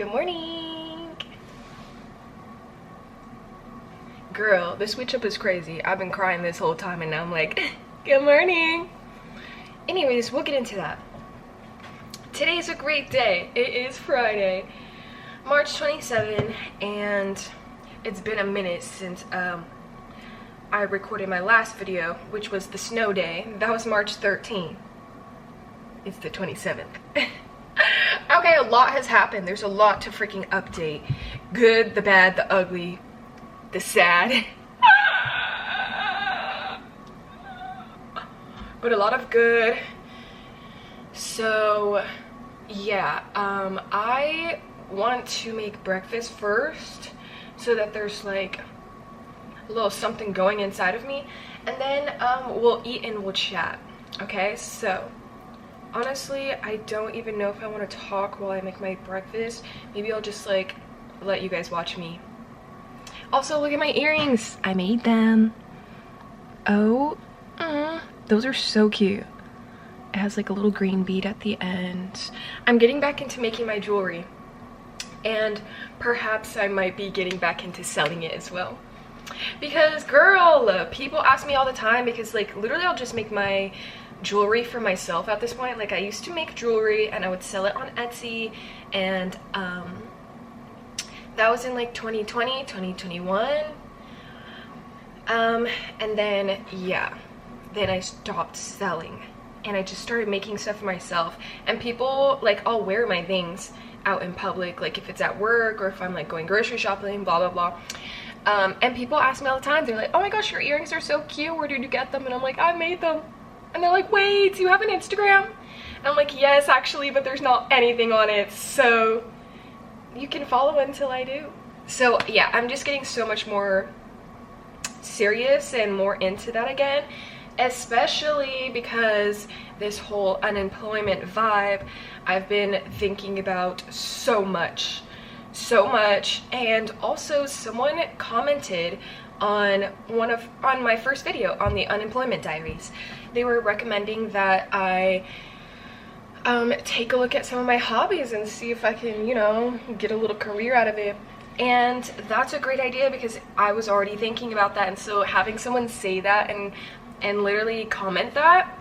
Good morning. Girl, this switch up is crazy. I've been crying this whole time and now I'm like, good morning. Anyways, we'll get into that. Today's a great day. It is Friday, March 27, and it's been a minute since I recorded my last video, which was the snow day. That was March 13. It's the 27th. Okay, a lot has happened. There's a lot to freaking update. Good, the bad, the ugly, the sad. But a lot of good. So yeah, I want to make breakfast first so that there's like a little something going inside of me, and then we'll eat and we'll chat. Okay, so honestly, I don't even know if I want to talk while I make my breakfast. Maybe I'll just like let you guys watch me. Also, look at my earrings. I made them. Oh, those are so cute. It has like a little green bead at the end. I'm getting back into making my jewelry, and perhaps I might be getting back into selling it as well. Because girl, people ask me all the time, because like literally I'll just make my jewelry for myself at this point. Like I used to make jewelry and I would sell it on Etsy, and that was in like 2020, 2021. And then yeah, then I stopped selling and I just started making stuff for myself. And people, like, I'll wear my things out in public, like if it's at work or if I'm like going grocery shopping, blah blah blah. And people ask me all the time, they're like, oh my gosh, your earrings are so cute, where did you get them? And I'm like, I made them. And they're like, wait, do you have an Instagram? And I'm like, yes actually, but there's not anything on it, so you can follow until I do. So yeah, I'm just getting so much more serious and more into that again, especially because this whole unemployment vibe, I've been thinking about so much. And also someone commented on my first video on the unemployment diaries. They were recommending that I take a look at some of my hobbies and see if I can, you know, get a little career out of it. And that's a great idea, because I was already thinking about that. And so having someone say that and literally comment that,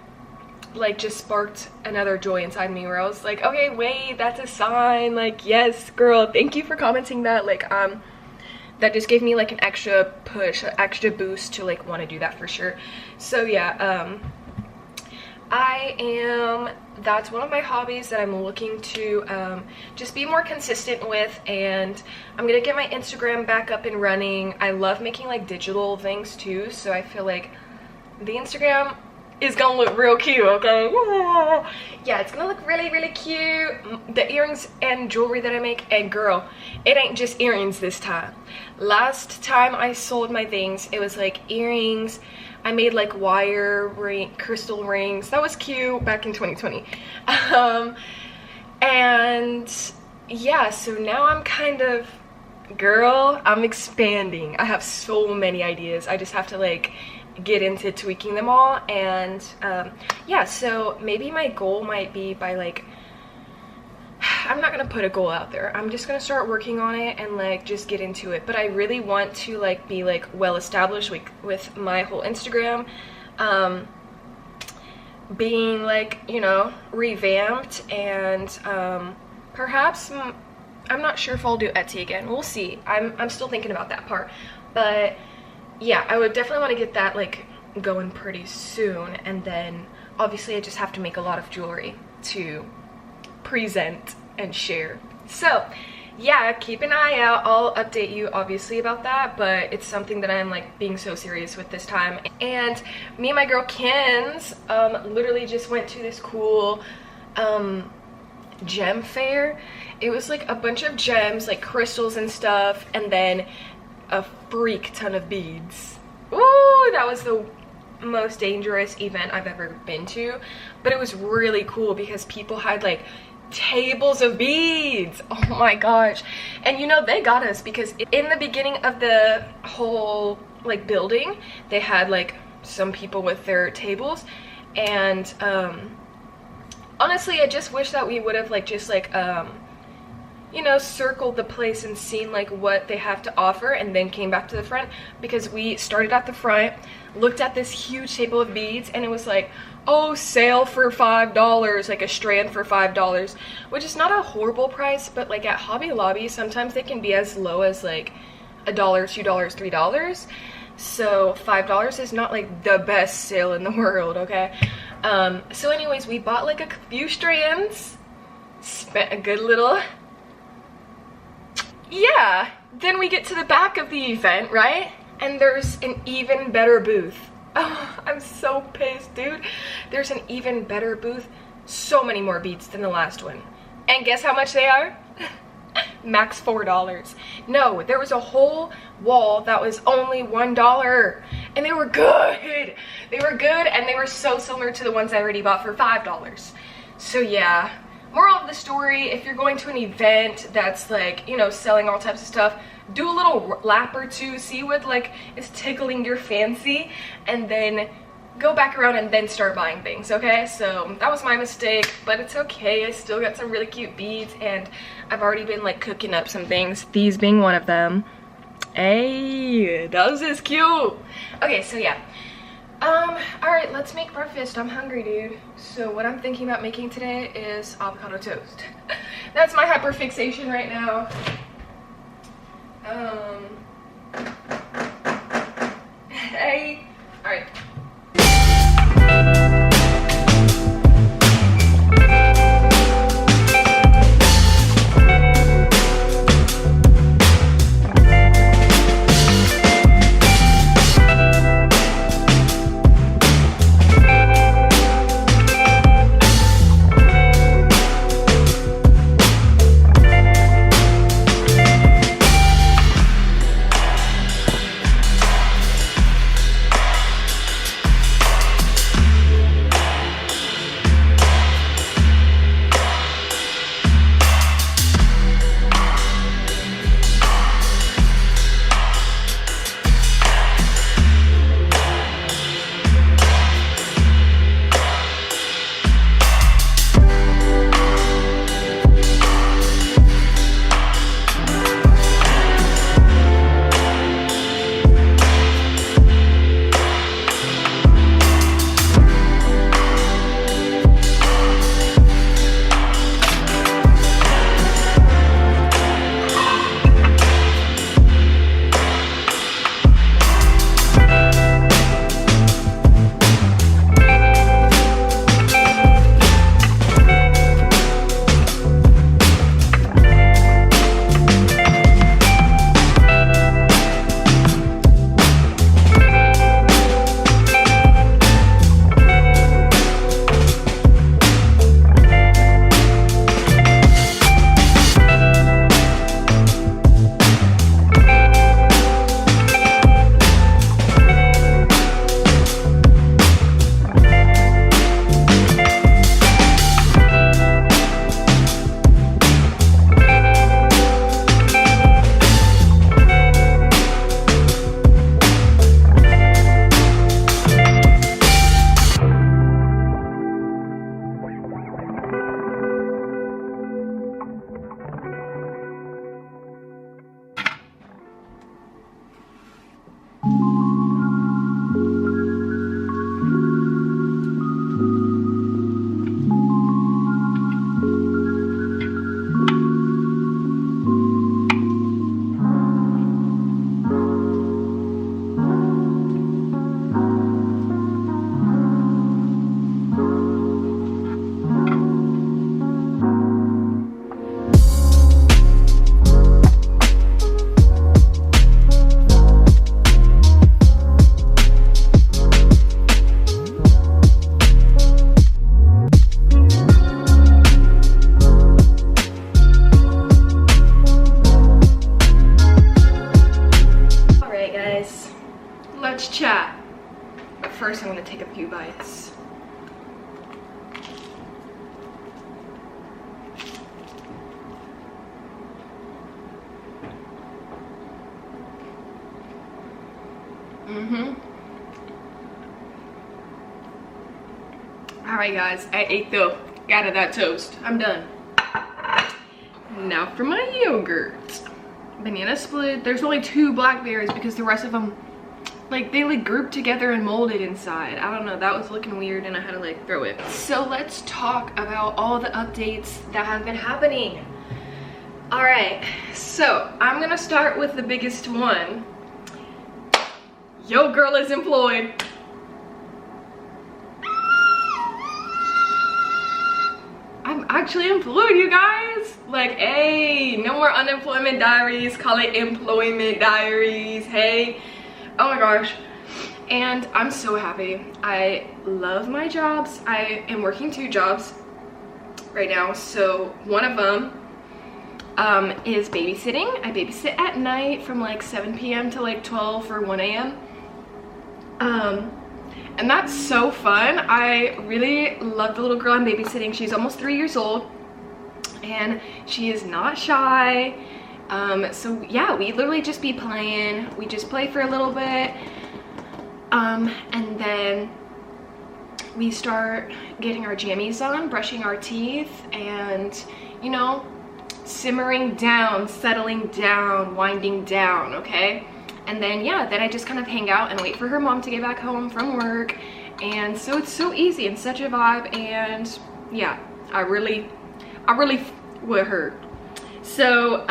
like, just sparked another joy inside me, where I was like, okay, wait, that's a sign. Like, yes girl, thank you for commenting that. Like that just gave me like an extra push, an extra boost to like want to do that for sure. So yeah, that's one of my hobbies that I'm looking to just be more consistent with, and I'm gonna get my Instagram back up and running. I love making like digital things too, so I feel like the Instagram is gonna look real cute, okay? Yeah, it's gonna look really cute. The earrings and jewelry that I make, and girl, it ain't just earrings this time. Last time I sold my things, it was like earrings. I made like crystal rings. That was cute back in 2020. And yeah, so now I'm kind of, girl, I'm expanding. I have so many ideas. I just have to like get into tweaking them all. And yeah, so maybe my goal might be by like, I'm not gonna put a goal out there, I'm just gonna start working on it and like just get into it. But I really want to like be like well established with my whole Instagram, being like, you know, revamped, and perhaps I'm not sure if I'll do Etsy again. We'll see. I'm still thinking about that part. But yeah, I would definitely want to get that like going pretty soon, and then obviously I just have to make a lot of jewelry to present and share. So yeah, keep an eye out. I'll update you obviously about that, but it's something that I'm like being so serious with this time. And me and my girl Kins literally just went to this cool gem fair. It was like a bunch of gems, like crystals and stuff, and then a freak ton of beads. Ooh, that was the most dangerous event I've ever been to, but it was really cool because people had like tables of beads. Oh my gosh. And you know, they got us because in the beginning of the whole like building, they had like some people with their tables, and honestly I just wish that we would have like just like you know, circled the place and seen like what they have to offer, and then came back to the front, because we started at the front, looked at this huge table of beads, and it was like, oh, sale for $5, like a strand for $5, which is not a horrible price, but like at Hobby Lobby sometimes they can be as low as like $1, $2, $3. So $5 is not like the best sale in the world, okay? So anyways, we bought like a few strands, spent a good little, yeah. Then we get to the back of the event, right? And there's an even better booth. Oh, I'm so pissed, dude. There's an even better booth. So many more beads than the last one. And guess how much they are? Max $4. No, there was a whole wall that was only $1. And they were good. They were good, and they were so similar to the ones I already bought for $5. So yeah. Moral of the story, if you're going to an event that's like, you know, selling all types of stuff, do a little lap or two, see what like is tickling your fancy, and then go back around and then start buying things, okay? So that was my mistake, but it's okay. I still got some really cute beads, and I've already been like cooking up some things, these being one of them. Hey, those is cute. Okay, so yeah. Alright, let's make breakfast. I'm hungry, dude. So what I'm thinking about making today is avocado toast. That's my hyperfixation right now. Hey. Alright. Let's chat. But first I'm gonna take a few bites. Alright guys, I ate the out of that toast. I'm done. Now for my yogurt. Banana split. There's only 2 blackberries because the rest of them, like, they like grouped together and molded inside. I don't know, that was looking weird and I had to like throw it. So let's talk about all the updates that have been happening. All right, so I'm gonna start with the biggest one. Yo girl is employed. I'm actually employed, you guys. Like, hey, no more unemployment diaries, call it employment diaries, hey. Oh my gosh. And I'm so happy. I love my jobs. I am working 2 jobs right now. So one of them is babysitting. I babysit at night from like 7 p.m. to like 12 or 1 a.m. And that's so fun. I really love the little girl I'm babysitting. She's almost 3 years old and she is not shy. So yeah, we literally just be playing. We just play for a little bit. And then we start getting our jammies on, brushing our teeth, and, you know, simmering down, settling down, winding down, okay? And then, yeah, then I just kind of hang out and wait for her mom to get back home from work. And so it's so easy and such a vibe. And yeah, I really with her. So,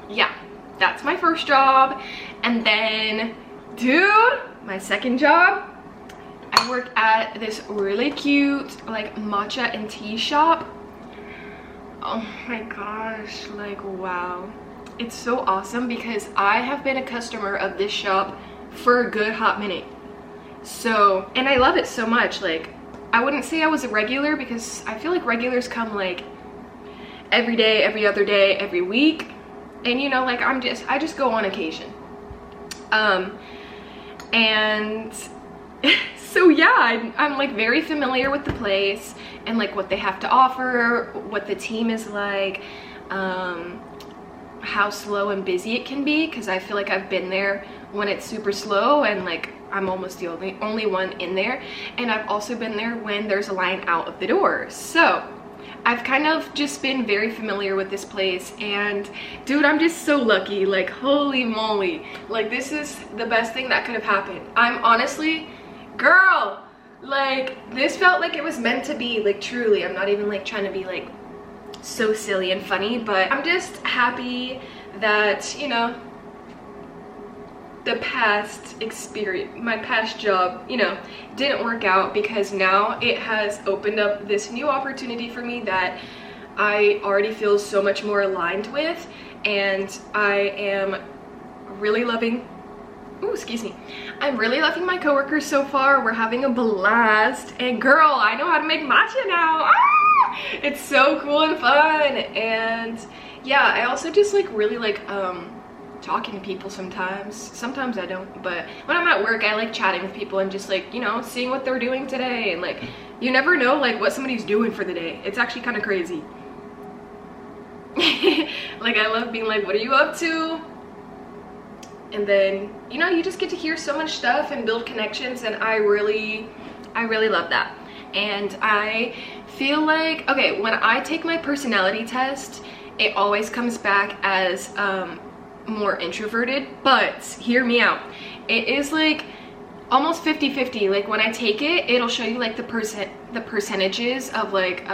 yeah, that's my first job. And then, dude, my second job, I work at this really cute, like, matcha and tea shop. Oh my gosh, like, wow. It's so awesome because I have been a customer of this shop for a good hot minute. So, and I love it so much. Like, I wouldn't say I was a regular because I feel like regulars come like every day, every other day, every week. And you know, like, I just go on occasion. And so yeah, I'm like very familiar with the place and like what they have to offer, what the team is like, how slow and busy it can be, because I feel like I've been there when it's super slow and like I'm almost the only one in there, and I've also been there when there's a line out of the door. So I've kind of just been very familiar with this place, and dude, I'm just so lucky. Like, holy moly, like, this is the best thing that could have happened. I'm honestly, girl, like, this felt like it was meant to be. Like, truly, I'm not even like trying to be like so silly and funny, but I'm just happy that, you know, the past experience, my past job, you know, didn't work out, because now it has opened up this new opportunity for me that I already feel so much more aligned with, and I am really loving, ooh, excuse me, I'm really loving my coworkers so far. We're having a blast, and girl, I know how to make matcha now. It's so cool and fun. And yeah, I also just like really like talking to people sometimes I don't, but when I'm at work I like chatting with people and just like, you know, seeing what they're doing today, and like, you never know like what somebody's doing for the day. It's actually kind of crazy. Like, I love being like, what are you up to? And then, you know, you just get to hear so much stuff and build connections, and I really love that. And I feel like, okay, when I take my personality test, it always comes back as more introverted, but hear me out. It is like almost 50-50. Like, when I take it, it'll show you like the percentages of like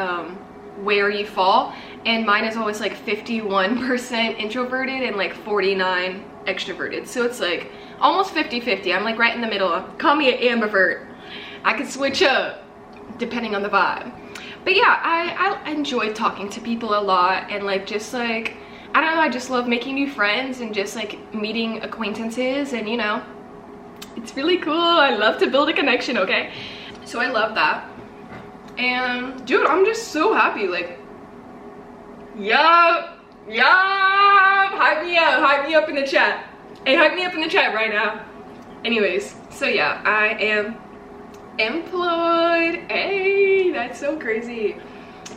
where you fall, and mine is always like 51% introverted and like 49 extroverted. So it's like almost 50-50. I'm like right in the middle. Call me an ambivert. I could switch up depending on the vibe. But yeah, I enjoy talking to people a lot, and like just like, I don't know, I just love making new friends and just like meeting acquaintances, and you know, it's really cool. I love to build a connection, okay? So I love that. And dude, I'm just so happy. Like, yup, hype me up in the chat. Hey, hype me up in the chat right now. Anyways, so yeah, I am employed. Hey, that's so crazy.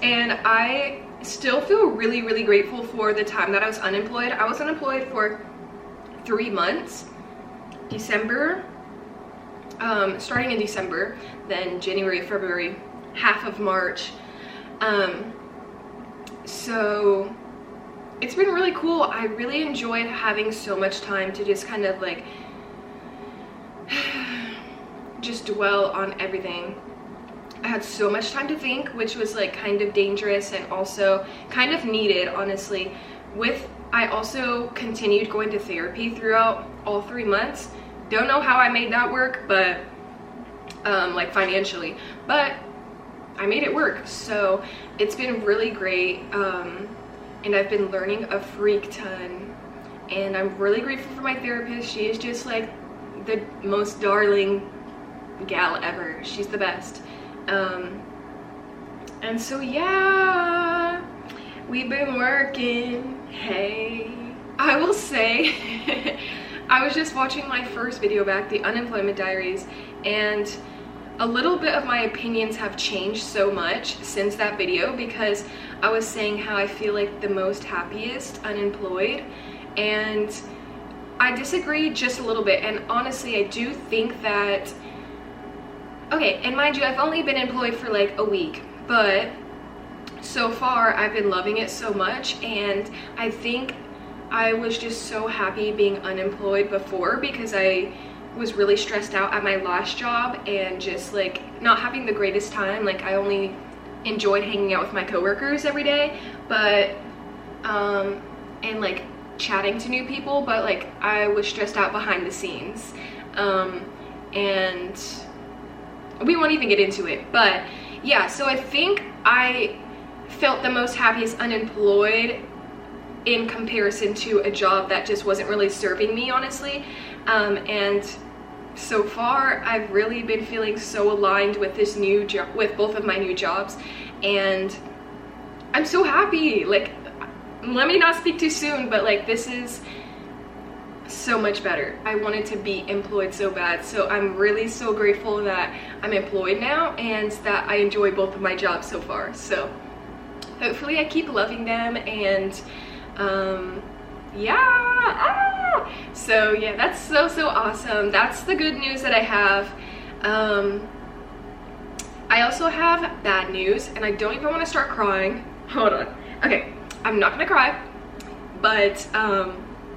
And I still feel really grateful for the time that I was unemployed. I was unemployed for 3 months. December, starting in December, then January, February, half of March. So it's been really cool. I really enjoyed having so much time to just kind of like just dwell on everything. I had so much time to think, which was like kind of dangerous and also kind of needed, honestly. I also continued going to therapy throughout all 3 months. Don't know how I made that work, but like financially, but I made it work. So it's been really great, and I've been learning a freak ton, and I'm really grateful for my therapist. She is just like the most darling gal ever. She's the best. And so yeah, we've been working. Hey, I will say I was just watching my first video back, the Unemployment Diaries, and a little bit of my opinions have changed so much since that video, because I was saying how I feel like the most happiest unemployed, and I disagree just a little bit. And honestly, I do think that, okay, and mind you, I've only been employed for like a week, but so far I've been loving it so much, and I think I was just so happy being unemployed before, because I was really stressed out at my last job and just like not having the greatest time. Like I only enjoyed hanging out with my coworkers every day, but and like chatting to new people, but like I was stressed out behind the scenes, and we won't even get into it. But yeah, so I think I felt the most happiest unemployed in comparison to a job that just wasn't really serving me, honestly. And so far I've really been feeling so aligned with this new job, with both of my new jobs, and I'm so happy. Like, let me not speak too soon, but like this is so much better. I wanted to be employed so bad, so I'm really so grateful that I'm employed now and that I enjoy both of my jobs so far. So hopefully I keep loving them, and yeah, so yeah, that's so awesome. That's the good news that I have. I also have bad news, and I don't even want to start crying. Hold on. Okay, I'm not gonna cry, but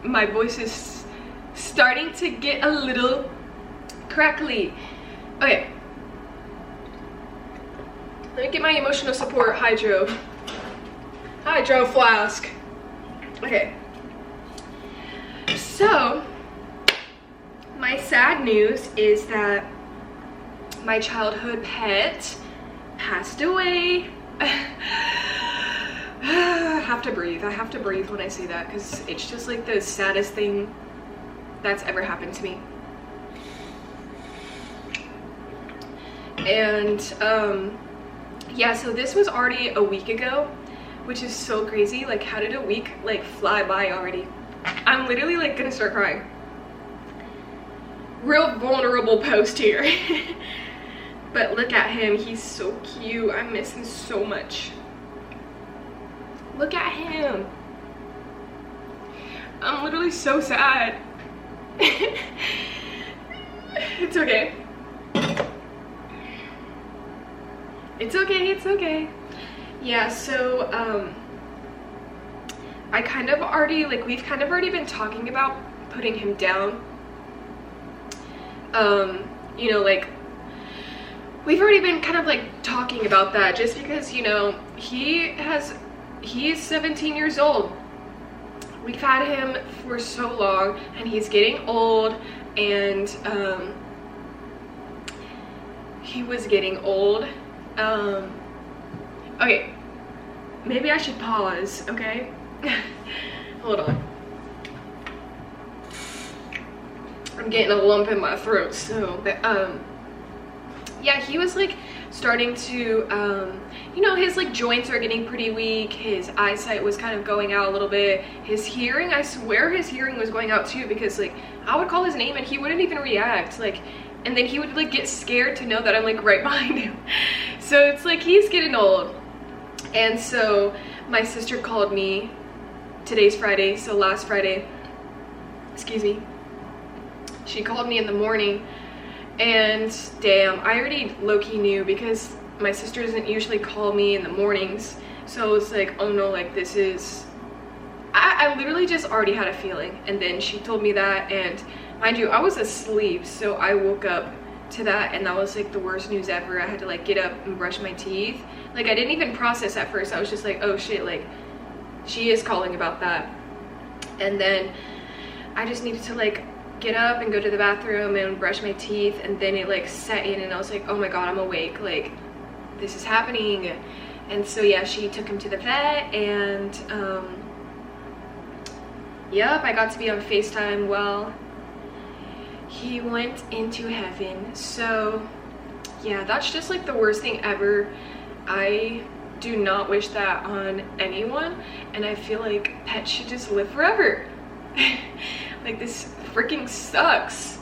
my voice is starting to get a little crackly. Okay, let me get my emotional support hydro flask. Okay, so my sad news is that my childhood pet passed away. I have to breathe. I have to breathe when I say that, because it's just like the saddest thing that's ever happened to me. And yeah, so this was already a week ago, which is so crazy. Like, how did a week like fly by already? I'm literally like gonna start crying. Real vulnerable post here. But look at him, he's so cute. I miss him so much. Look at him. I'm literally so sad. It's okay. It's okay, it's okay. Yeah, so I kind of already, like, we've kind of already been talking about putting him down. You know, like, we've already been kind of like talking about that, just because, you know, he's 17 years old. We've had him for so long, and he's getting old, and he was getting old. Okay, maybe I should pause, okay? Hold on. I'm getting a lump in my throat, so, but, yeah, he was like starting to, you know, his like joints are getting pretty weak. His eyesight was kind of going out a little bit. His hearing, I swear his hearing was going out too, because like I would call his name and he wouldn't even react, like, and then he would like get scared to know that I'm like right behind him. So it's like he's getting old. And so my sister called me, today's Friday, so last Friday, excuse me, she called me in the morning. And damn, I already low-key knew, because my sister doesn't usually call me in the mornings. So it's like, oh no, like this is, I literally just already had a feeling. And then she told me that, and mind you, I was asleep, so I woke up to that, and that was like the worst news ever. I had to like get up and brush my teeth. Like I didn't even process at first. I was just like, oh shit, like she is calling about that. And then I just needed to like get up and go to the bathroom and brush my teeth, and then it like set in, and I was like, oh my god, I'm awake, like this is happening. And so yeah, she took him to the vet, and yep, I got to be on FaceTime while he went into heaven. So yeah, that's just like the worst thing ever. I do not wish that on anyone, and I feel like pets should just live forever. Like this freaking sucks.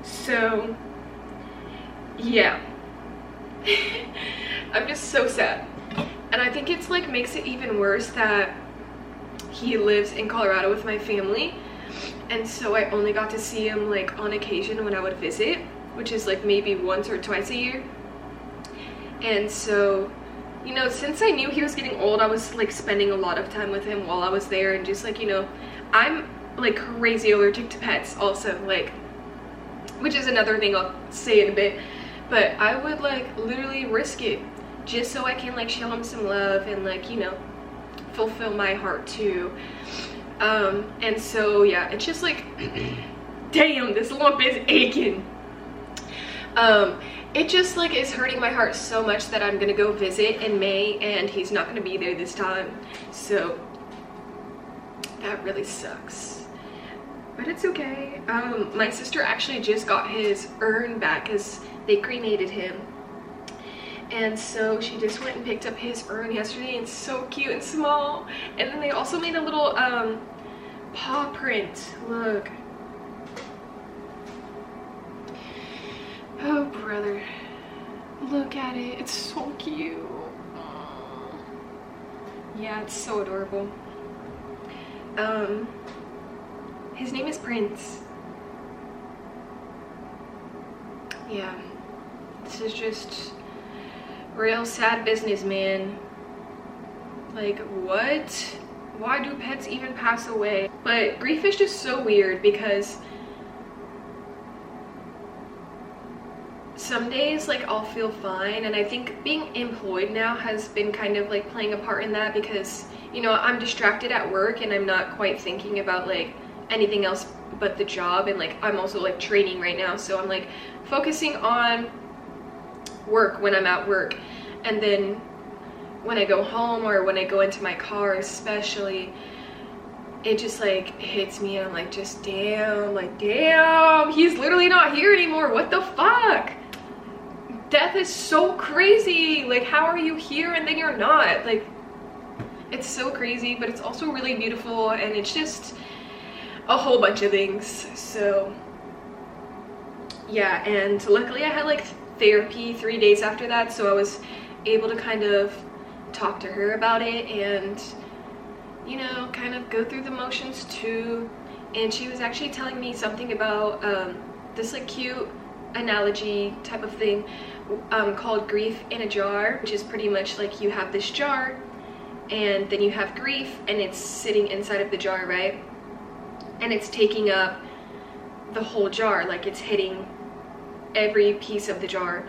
So yeah. I'm just so sad. And I think it's like makes it even worse that he lives in Colorado with my family, and so I only got to see him like on occasion when I would visit, which is like maybe once or twice a year. And so, you know, since I knew he was getting old, I was like spending a lot of time with him while I was there, and just like, you know, I'm like crazy allergic to pets also, like, which is another thing I'll say in a bit, but I would like literally risk it just so I can like show him some love and like, you know, fulfill my heart too. And so yeah, it's just like damn, this lump is aching. It just like is hurting my heart so much that I'm gonna go visit in May, and he's not gonna be there this time, so that really sucks, but it's okay. My sister actually just got his urn back because they cremated him, and so she just went and picked up his urn yesterday, and it's so cute and small. And then they also made a little paw print. Look. Oh brother, look at it, it's so cute. Aww. Yeah, it's so adorable. His name is Prince. Yeah, this is just real sad business, man. Like, what? Why do pets even pass away? But grief is just so weird, because some days like I'll feel fine, and I think being employed now has been kind of like playing a part in that, because, you know, I'm distracted at work and I'm not quite thinking about like anything else but the job, and like I'm also like training right now, so I'm like focusing on work when I'm at work. And then when I go home, or when I go into my car especially, it just like hits me, and I'm like, just damn, like damn, he's literally not here anymore. What the fuck? Death is so crazy. Like, how are you here and then you're not? Like, it's so crazy, but it's also really beautiful, and it's just a whole bunch of things. So yeah, and luckily I had like therapy 3 days after that, so I was able to kind of talk to her about it and, you know, kind of go through the motions too. And she was actually telling me something about this like cute analogy type of thing called grief in a jar, which is pretty much like you have this jar, and then you have grief, and it's sitting inside of the jar, right? And it's taking up the whole jar, like it's hitting every piece of the jar.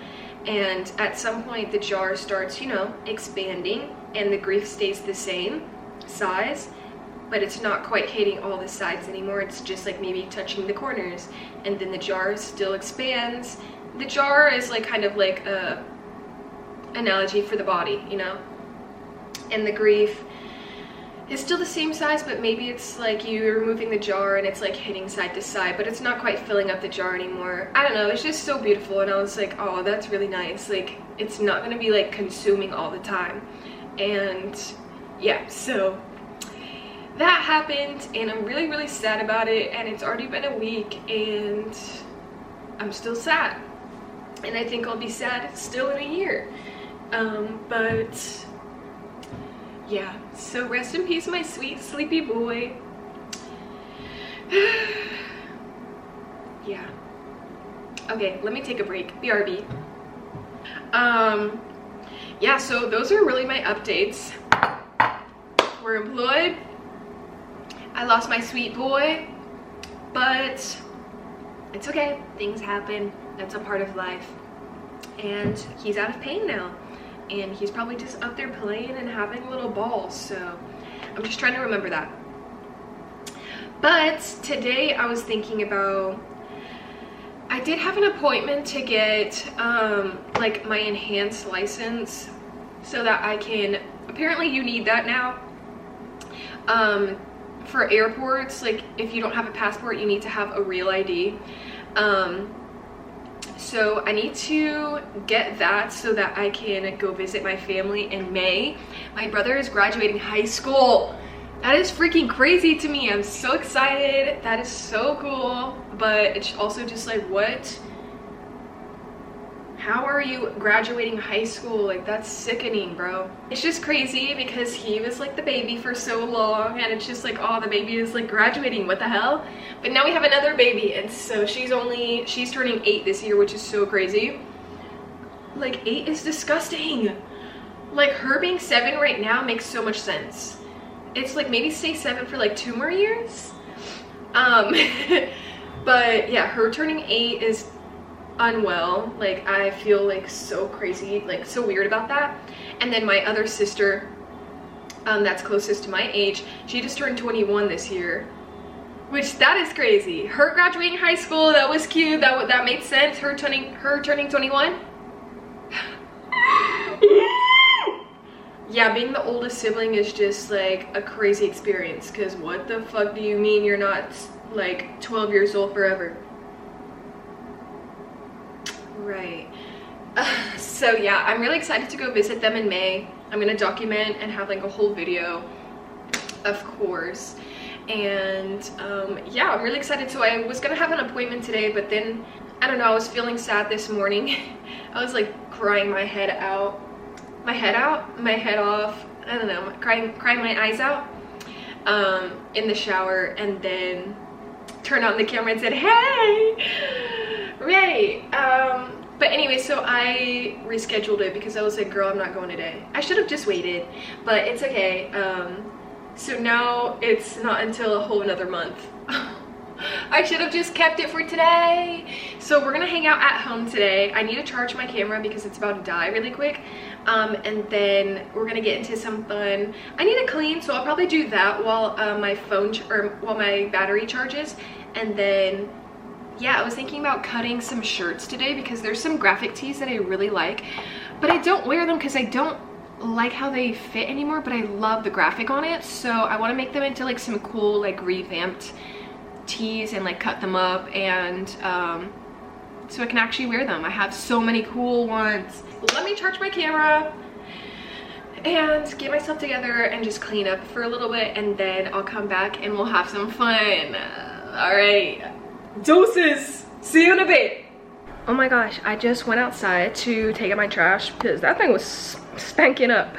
And at some point the jar starts, you know, expanding, and the grief stays the same size, but it's not quite hitting all the sides anymore. It's just like maybe touching the corners, and then the jar still expands. The jar is like kind of like a analogy for the body, you know, and the grief is still the same size, but maybe it's like you're moving the jar and it's like hitting side to side, but it's not quite filling up the jar anymore. I don't know, it's just so beautiful, and I was like, oh, that's really nice. Like, it's not gonna be like consuming all the time. And yeah, so that happened, and I'm really, really sad about it, and it's already been a week, and I'm still sad, and I think I'll be sad still in a year. But yeah, so rest in peace, my sweet sleepy boy. Yeah, okay, let me take a break. BRB. yeah, so those are really my updates. We're employed. I lost my sweet boy, but it's okay. Things happen. That's a part of life. And he's out of pain now. And he's probably just up there playing and having a little ball. So I'm just trying to remember that. But today I was thinking about, I did have an appointment to get like my enhanced license so that I can, apparently you need that now. For airports, like if you don't have a passport, you need to have a real ID. So I need to get that so that I can go visit my family in May. My brother is graduating high school. That is freaking crazy to me. I'm so excited. That is so cool. But it's also just like, what? How are you graduating high school? Like, that's sickening, bro. It's just crazy because he was like the baby for so long, and it's just like, oh, the baby is like graduating, what the hell? But now we have another baby, and so she's turning 8 this year, which is so crazy. Like, 8 is disgusting. Like, her being 7 right now makes so much sense. It's like, maybe stay 7 for like 2 more years. But yeah, her turning 8 is unwell. Like, I feel like so crazy, like so weird about that. And then my other sister, that's closest to my age, she just turned 21 this year, which that is crazy. Her graduating high school, that was cute, that made sense. Her turning 21. Yeah, being the oldest sibling is just like a crazy experience, because what the fuck do you mean you're not like 12 years old forever? Right. So yeah, I'm really excited to go visit them in May. I'm gonna document and have like a whole video, of course. And yeah, I'm really excited. So I was gonna have an appointment today, but then I don't know, I was feeling sad this morning. I was like crying my head off, I don't know, crying my eyes out in the shower, and then turned on the camera and said, hey, right. But anyway, so I rescheduled it because I was like, girl, I'm not going today. I should have just waited, but it's okay. So now it's not until a whole another month. I should have just kept it for today. So we're gonna hang out at home today. I need to charge my camera because it's about to die really quick. And then we're gonna get into some fun. I need to clean, so I'll probably do that while while my battery charges. And then yeah, I was thinking about cutting some shirts today because there's some graphic tees that I really like, but I don't wear them because I don't like how they fit anymore, but I love the graphic on it. So I want to make them into like some cool like revamped tees and like cut them up, and so I can actually wear them. I have so many cool ones. Let me charge my camera and get myself together and just clean up for a little bit, and then I'll come back and we'll have some fun. All right, deuces, see you in a bit. Oh my gosh, I just went outside to take out my trash because that thing was spanking up.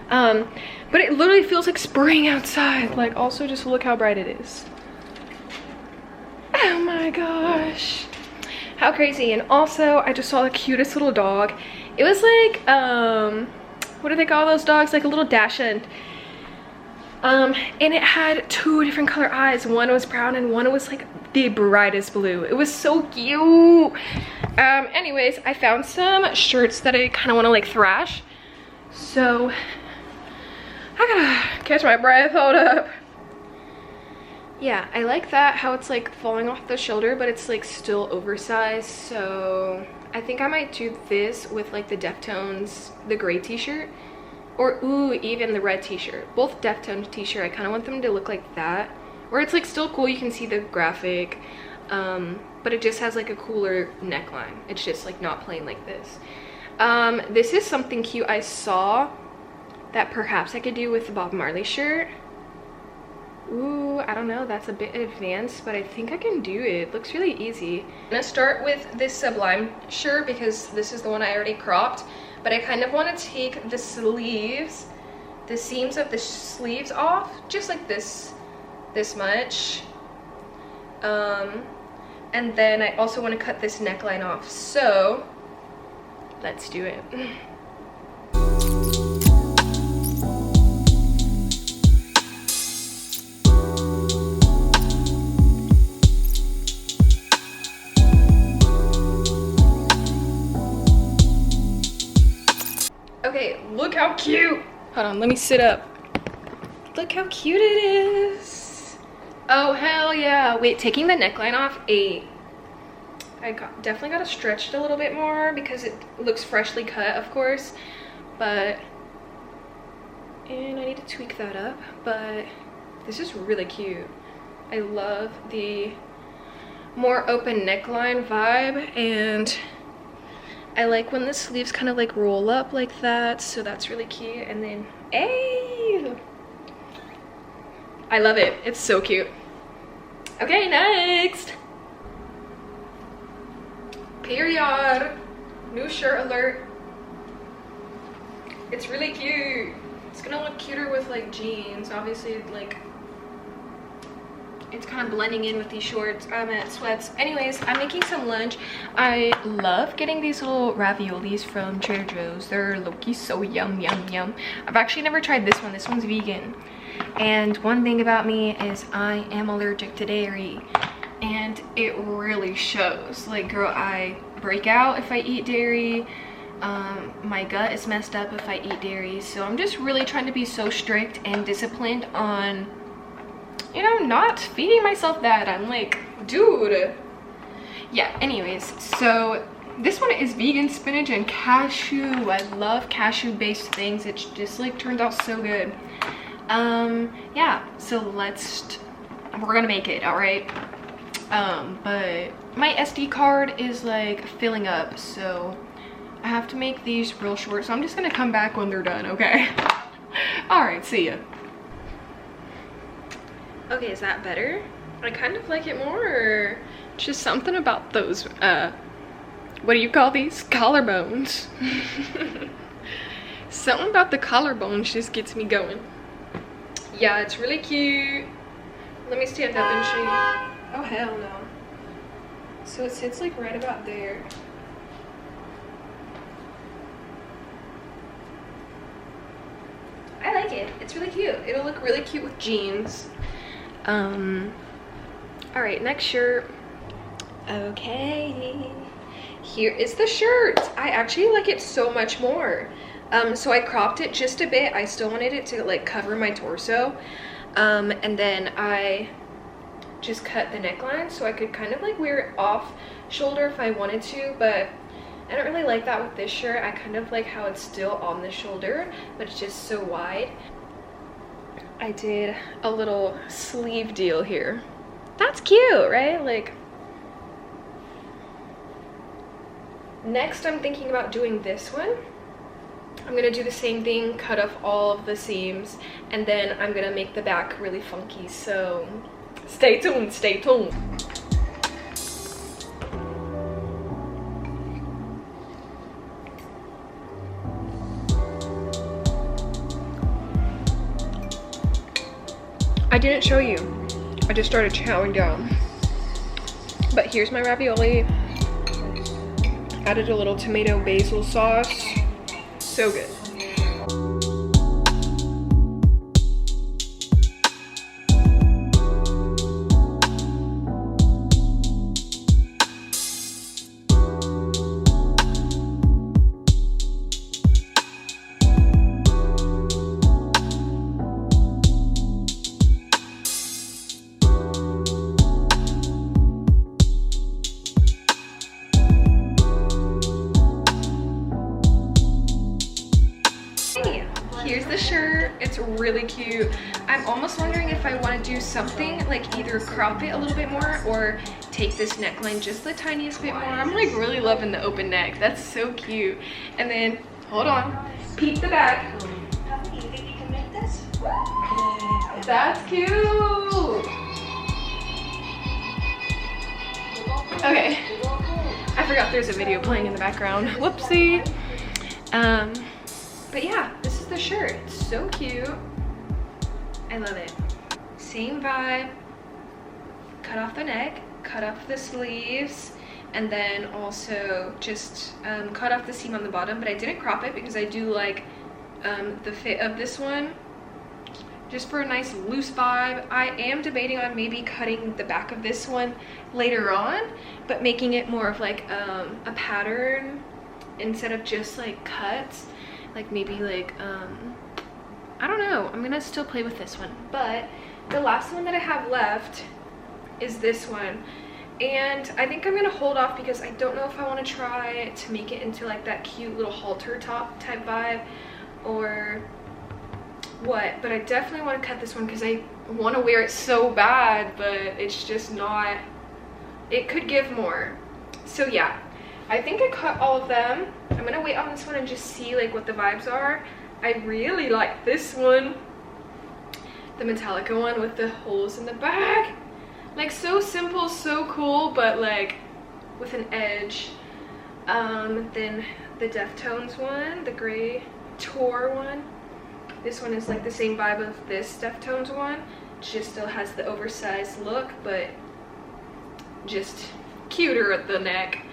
But it literally feels like spring outside. Like, also just look how bright it is. Oh my gosh, how crazy. And also I just saw the cutest little dog. It was like what do they call those dogs, like a little Dachshund, and it had 2 different color eyes. One was brown and one was like the brightest blue. It was so cute. Anyways, I found some shirts that I kind of want to like thrash, so I gotta catch my breath. Hold up. Yeah, I like that, how it's like falling off the shoulder, but it's like still oversized. So I think I might do this with like the Deftones, the gray t-shirt, or ooh, even the red t-shirt. Both Deftones t-shirt, I kind of want them to look like that, where it's like still cool, you can see the graphic, but it just has like a cooler neckline. It's just like not plain like this. This is something cute I saw that perhaps I could do with the Bob Marley shirt. Ooh, I don't know, that's a bit advanced, but I think I can do it. It looks really easy. I'm gonna start with this Sublime shirt because this is the one I already cropped, but I kind of want to take the sleeves, the seams of the sleeves off, just like this much. And then I also want to cut this neckline off, so let's do it. Look how cute. Hold on, let me sit up. Look how cute it is. Oh, hell yeah. Wait, taking the neckline off, definitely got to stretch it a little bit more because it looks freshly cut, of course. And I need to tweak that up, but this is really cute. I love the more open neckline vibe, and I like when the sleeves kind of like roll up like that, so that's really cute. And then, hey! I love it. It's so cute. Okay, next. Period. New shirt alert. It's really cute. It's gonna look cuter with like jeans. Obviously, like it's kind of blending in with these shorts. I'm at sweats. Anyways, I'm making some lunch. I love getting these little raviolis from Trader Joe's. They're low-key so yum, yum, yum. I've actually never tried this one. This one's vegan. And one thing about me is I am allergic to dairy, and it really shows. Like, girl, I break out if I eat dairy. My gut is messed up if I eat dairy, so I'm just really trying to be so strict and disciplined on, you know, not feeding myself that. I'm like, dude. Yeah, anyways, so this one is vegan spinach and cashew. I love cashew based things. It just like turned out so good. Yeah, so we're gonna make it, all right? But my SD card is like filling up, so I have to make these real short, so I'm just gonna come back when they're done, okay? All right, see ya. Okay, is that better? I kind of like it more. Just something about those, what do you call these? Collarbones. Something about the collarbones just gets me going. Yeah, it's really cute. Let me stand up and show you. Oh, hell no. So it sits like right about there. I like it. It's really cute. It'll look really cute with jeans. All right, next shirt. Okay. Here is the shirt. I actually like it so much more. So I cropped it just a bit. I still wanted it to like cover my torso. And then I just cut the neckline so I could kind of like wear it off shoulder if I wanted to, but I don't really like that with this shirt. I kind of like how it's still on the shoulder, but it's just so wide. I did a little sleeve deal here. That's cute, right? Like, next I'm thinking about doing this one. I'm gonna do the same thing, cut off all of the seams, and then I'm gonna make the back really funky, so stay tuned, stay tuned. I didn't show you. I just started chowing down. But here's my ravioli. Added a little tomato basil sauce. So good. Here's the shirt. It's really cute. I'm almost wondering if I want to do something like either crop it a little bit more or take this neckline just the tiniest bit more. I'm like really loving the open neck. That's so cute. And then, hold on, peek the back. You think you can make this? That's cute. Okay. I forgot there's a video playing in the background. Whoopsie. But yeah, this is the shirt. It's so cute. I love it. Same vibe. Cut off the neck, cut off the sleeves, and then also just cut off the seam on the bottom, but I didn't crop it because I do like the fit of this one. Just for a nice loose vibe. I am debating on maybe cutting the back of this one later on, but making it more of like a pattern instead of just like cuts. like maybe like I don't know, I'm gonna still play with this one. But the last one that I have left is this one, and I think I'm gonna hold off because I don't know if I want to try to make it into like that cute little halter top type vibe or what, but I definitely want to cut this one because I want to wear it so bad, but it's just not, it could give more. So yeah, I think I cut all of them. I'm gonna wait on this one and just see like what the vibes are. I really like this one, the Metallica one with the holes in the back. Like so simple, so cool, but like with an edge. Then the Deftones one, the gray tour one. This one is like the same vibe of this Deftones one. It just still has the oversized look, but just cuter at the neck.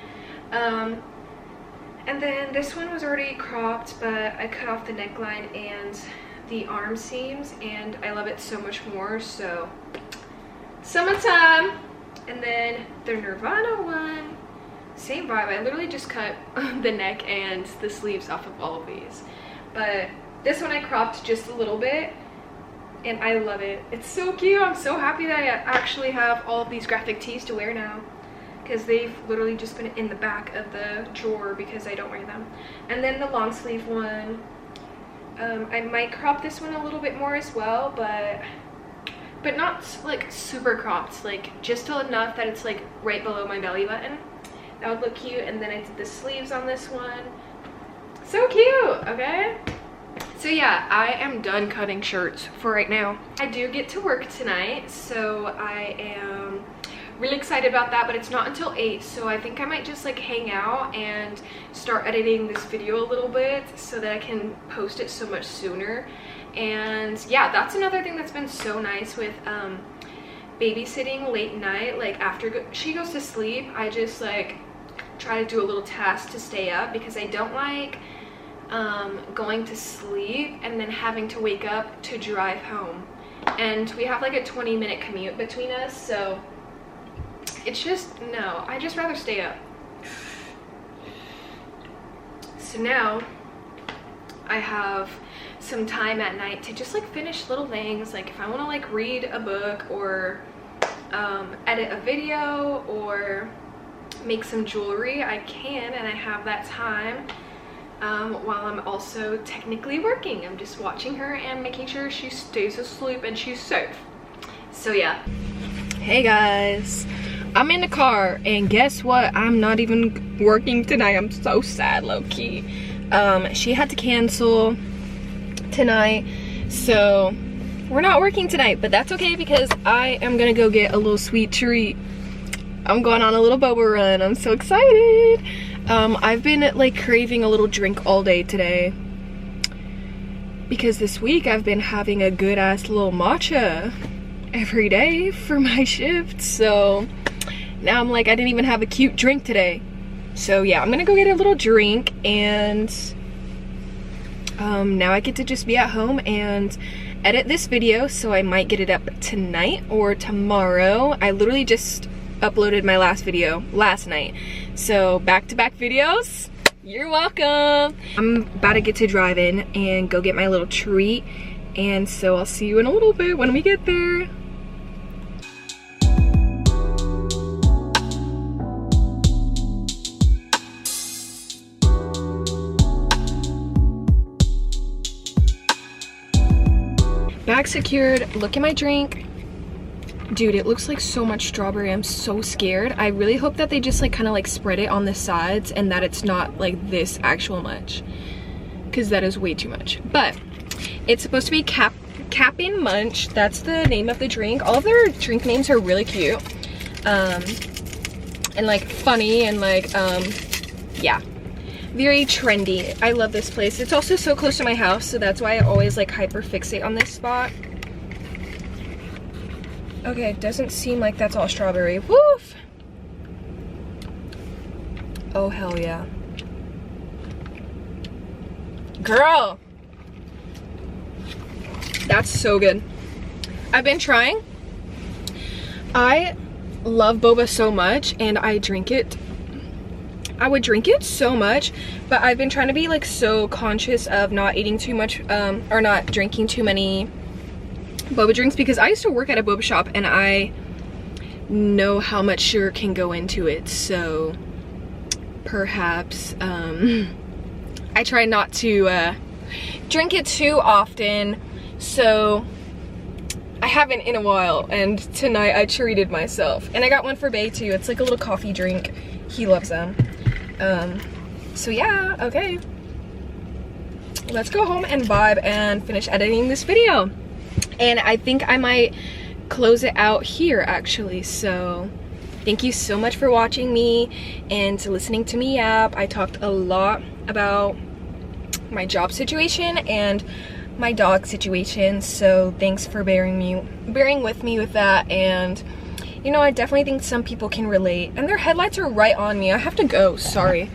And then this one was already cropped, but I cut off the neckline and the arm seams, and I love it so much more. So summertime. And then the Nirvana one, same vibe. I literally just cut the neck and the sleeves off of all of these, but this one I cropped just a little bit, and I love it. It's so cute. I'm so happy that I actually have all of these graphic tees to wear now, because they've literally just been in the back of the drawer because I don't wear them. And then the long sleeve one, I might crop this one a little bit more as well, but not like super cropped, like just enough that it's like right below my belly button. That would look cute. And then I did the sleeves on this one. So cute, okay? So yeah, I am done cutting shirts for right now. I do get to work tonight, so I am really excited about that, but it's not until 8, so I think I might just like hang out and start editing this video a little bit so that I can post it so much sooner. And yeah, that's another thing that's been so nice with babysitting late night. Like after she goes to sleep, I just like try to do a little task to stay up, because I don't like going to sleep and then having to wake up to drive home. And we have like a 20-minute commute between us, so it's just, no, I just rather stay up. So now I have some time at night to just like finish little things, like if I want to like read a book or edit a video or make some jewelry, I can, and I have that time while I'm also technically working. I'm just watching her and making sure she stays asleep and she's safe. So yeah. Hey guys, I'm in the car, and guess what? I'm not even working tonight. I'm so sad, low-key. She had to cancel tonight, so we're not working tonight, but that's okay because I am gonna go get a little sweet treat. I'm going on a little boba run. I'm so excited. I've been like craving a little drink all day today because this week I've been having a good ass little matcha every day for my shift. So now I'm like, I didn't even have a cute drink today. So yeah, I'm gonna go get a little drink, and now I get to just be at home and edit this video, so I might get it up tonight or tomorrow. I literally just uploaded my last video last night, so back-to-back videos. You're welcome. I'm about to get to drive in and go get my little treat, and so I'll see you in a little bit when we get there. Bag secured. Look at my drink. Dude, it looks like so much strawberry. I'm so scared. I really hope that they just like kind of like spread it on the sides and that it's not like this actual much, because that is way too much. But it's supposed to be Capping Munch. That's the name of the drink. All of their drink names are really cute and like funny and like yeah, very trendy. I love this place. It's also so close to my house, so that's why I always like hyper fixate on this spot. Okay, it doesn't seem like that's all strawberry. Woof! Oh, hell yeah. Girl! That's so good. I've been trying. I love boba so much, and I drink it I would drink it so much, but I've been trying to be like so conscious of not eating too much or not drinking too many boba drinks, because I used to work at a boba shop and I know how much sugar can go into it. So perhaps I try not to drink it too often. So I haven't in a while, and tonight I treated myself. And I got one for Bay too. It's like a little coffee drink. He loves them. So yeah, okay. Let's go home and vibe and finish editing this video. And I think I might close it out here actually. So thank you so much for watching me and listening to me yap. I talked a lot about my job situation and my dog situation, so thanks for bearing with me with that. And you know, I definitely think some people can relate. And their headlights are right on me. I have to go, sorry.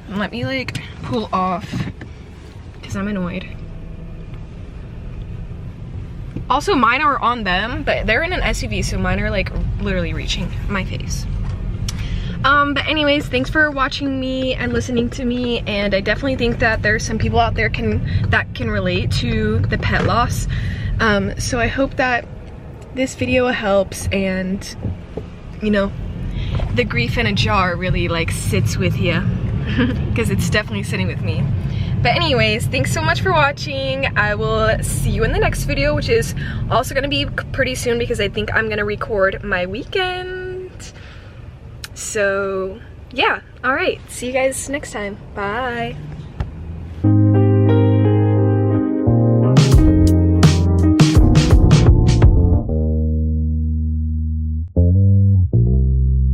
Let me like pull off because I'm annoyed. Also, mine are on them, but they're in an SUV, so mine are like literally reaching my face. But anyways, thanks for watching me and listening to me, and I definitely think that there's some people out there that can relate to the pet loss. So I hope that this video helps, and you know, the grief in a jar really like sits with you, because it's definitely sitting with me. But anyways, thanks so much for watching. I will see you in the next video, which is also gonna be pretty soon because I think I'm gonna record my weekend. So yeah, all right, see you guys next time. Bye.